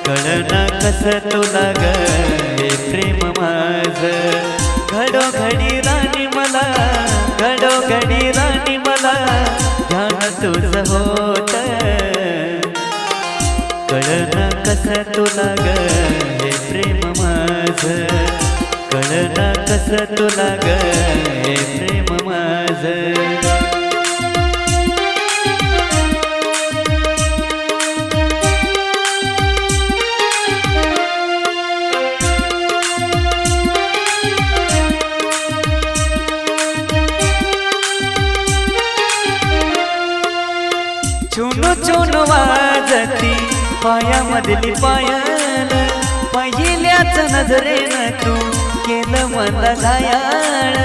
कळना कसं तुला ग हे प्रेम माझं. घडोघडी राणी मला, घडोघडी राणी मला ध्यान तुझं होत. कळना कसं तुला ग हे प्रेम माझं. कळना कसं तुला ग हे प्रेम माझं. चुनू चुनू वाजती पायामधली पायल. पहिल्याच नजरेनं तू केलं मला घायाळ.